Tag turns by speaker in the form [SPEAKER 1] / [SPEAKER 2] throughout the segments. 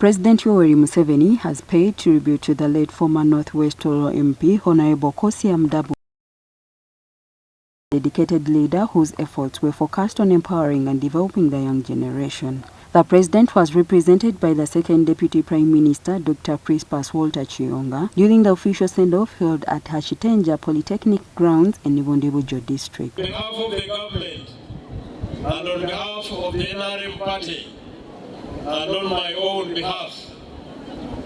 [SPEAKER 1] President Yoweri Museveni has paid tribute to the late former North West Tooro MP, Honorable Kosia Mudabhu, a dedicated leader whose efforts were focused on empowering and developing the young generation. The president was represented by the second Deputy Prime Minister, Dr. Prispas Walter Chiyonga, during the official send-off held at Hashitenja Polytechnic Grounds in Ibundibujo district.
[SPEAKER 2] On behalf of the government and on behalf of the NRM party and on my own behalf,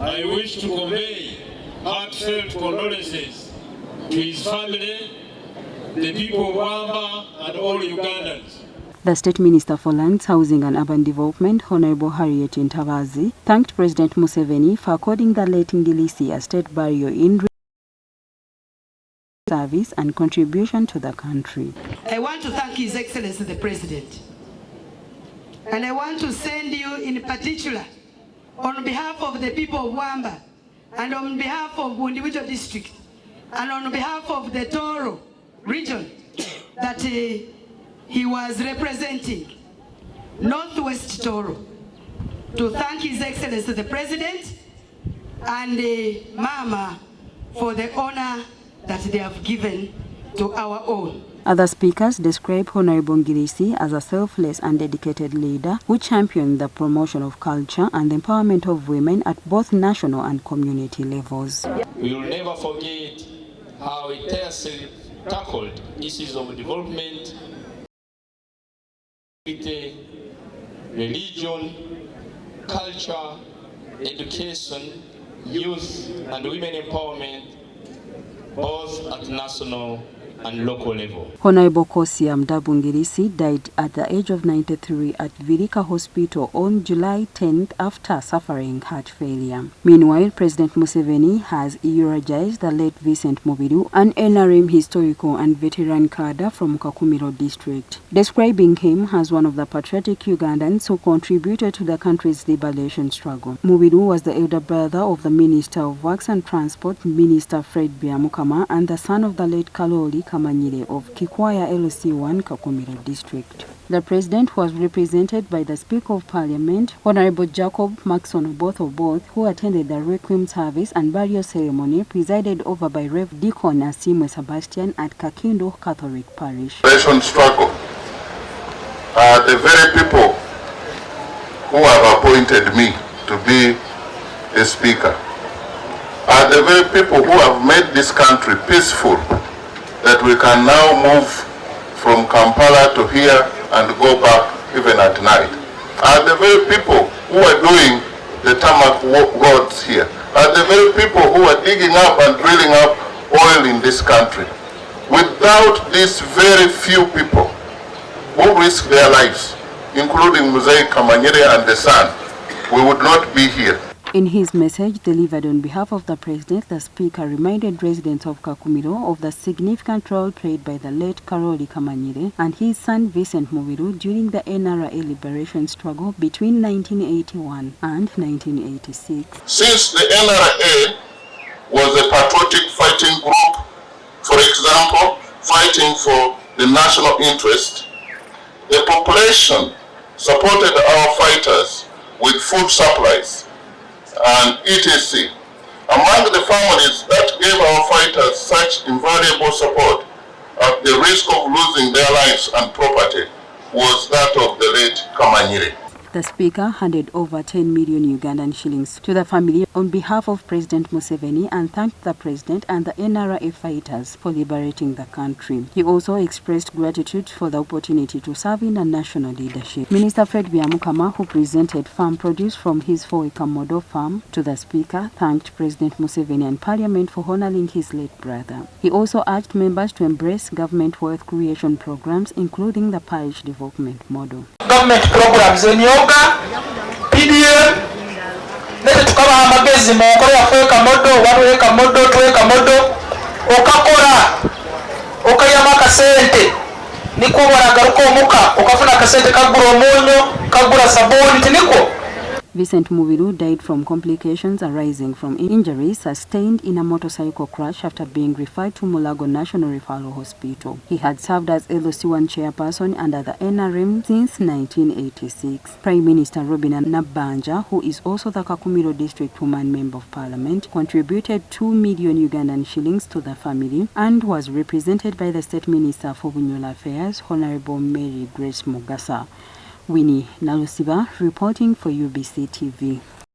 [SPEAKER 2] I wish to convey heartfelt condolences to his family, the people of Wamba and all Ugandans.
[SPEAKER 1] The State Minister for Lands, Housing and Urban Development, Honorable Harriet Ntavazi, thanked President Museveni for according the late Ngirisi a state burial in service and contribution to the country.
[SPEAKER 3] I want to thank His Excellency the President. And I want to send you in particular, on behalf of the people of Wamba, and on behalf of Ibundibujo district, and on behalf of the Tooro region, that he was representing North West Tooro, to thank His Excellency the President and Mama for the honor that they have given to our own.
[SPEAKER 1] Other speakers described Honorable Ngirisi as a selfless and dedicated leader who championed the promotion of culture and the empowerment of women at both national and community levels.
[SPEAKER 4] We will never forget how he tirelessly tackled issues of development, religion, culture, education, youth and women empowerment, both at national and local level.
[SPEAKER 1] Honorable Kosia Mudabhu Ngirisi died at the age of 93 at Virika Hospital on July 10th after suffering heart failure. Meanwhile, President Museveni has eulogized the late Vincent Mubiru, an NRM historical and veteran cadre from Kakumiro district, describing him as one of the patriotic Ugandans who contributed to the country's liberation struggle. Mubiru was the elder brother of the Minister of Works and Transport, Minister Fred Byamukama, and the son of the late Kaloli Kamanyire of Kikwaya LC1 Kakumiro district. The president was represented by the Speaker of Parliament, Honorable Jacob Maxon Oboth, who attended the Requiem service and burial ceremony presided over by Rev. Deacon Asimwe Sebastian at Kakindo Catholic Parish.
[SPEAKER 5] Liberation struggle are the very people who have appointed me to be a speaker, are the very people who have made this country peaceful, that we can now move from Kampala to here and go back even at night. Are the very people who are doing the tarmac roads here, are the very people who are digging up and drilling up oil in this country. Without these very few people who risk their lives, including Muzei Kamanyere and the son, we would not be here.
[SPEAKER 1] In his message delivered on behalf of the president, the speaker reminded residents of Kakumiro of the significant role played by the late Kaloli Kamanyire and his son Vincent Mubiru during the NRA liberation struggle between 1981 and 1986.
[SPEAKER 5] Since the NRA was a patriotic fighting group, for example, fighting for the national interest, the population supported our fighters with food supplies and etc. Among the families that gave our fighters such invaluable support at the risk of losing their lives and property was that of the late Kamanyire.
[SPEAKER 1] The speaker handed over 10 million Ugandan shillings to the family on behalf of President Museveni and thanked the president and the NRA fighters for liberating the country. He also expressed gratitude for the opportunity to serve in the national leadership. Minister Fred Byamukama, who presented farm produce from his 4-acre model farm to the speaker, thanked President Museveni and Parliament for honoring his late brother. He also urged members to embrace government wealth creation programs, including the parish development model.
[SPEAKER 6] Government programs in yoga, PDM, let tukaba amagezi mu nkola yakweka modo, 1 modo, 2 modo, okakora, okayama akasente, niko baragaruka omuka, okafuna akasente kagura omunyo, kagura sabuni, tiniko.
[SPEAKER 1] Vincent Mubiru died from complications arising from injuries sustained in a motorcycle crash after being referred to Mulago National Referral Hospital. He had served as LOC1 chairperson under the NRM since 1986. Prime Minister Robina Nabbanja, who is also the Kakumiro District Woman Member of Parliament, contributed 2 million Ugandan shillings to the family and was represented by the State Minister for Bunyola Affairs, Honorable Mary Grace Mugasa. Winnie Nalusiba reporting for UBC TV.